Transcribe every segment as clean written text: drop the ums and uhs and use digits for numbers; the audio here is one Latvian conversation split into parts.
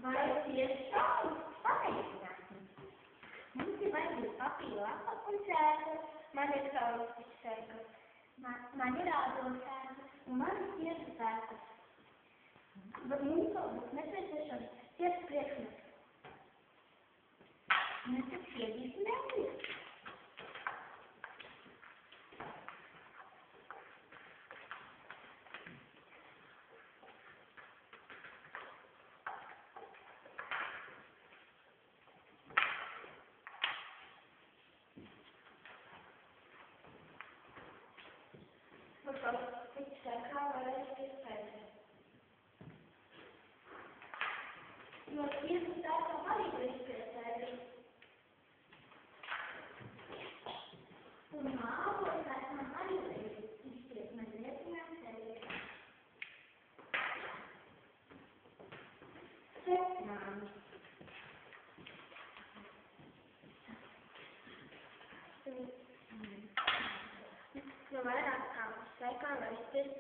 Vai tieši šādi pareizinājumi. Mums ir vajadzīgi papīra lapa un sēklas. Man ir saules sēklas. Man ir ādola sēklas. Un man ir tieši sēklas. Bet mums vēl būs nepieciešams tieši priekšmets. Mēs tad spiedīsim mēģināt. Kā varēs iespējas. No tiesu sēkām arī var izpētēt. Un ābola sēkām arī var izpēt. Mēs liecinām sevi. Secinājumi. No vairākām sēkām var izpēt.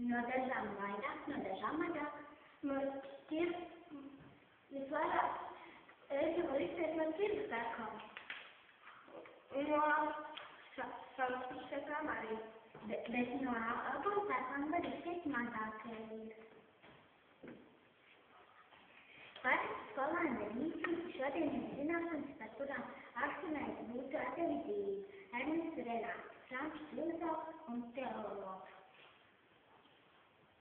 No dažām vairāk, no dažām mazāk. No visvairāk reizi var izpēt no tirgu sēkām. No saules sēkām arī. Bet no ābola sēkām var izpēt mazāk reizi. Parasti skolēni vedīsim šodien ir zināšanas, par kurām akcionēs būtu atevīdīgi Ernests Renāts, Frančs Ilzovs un teologs.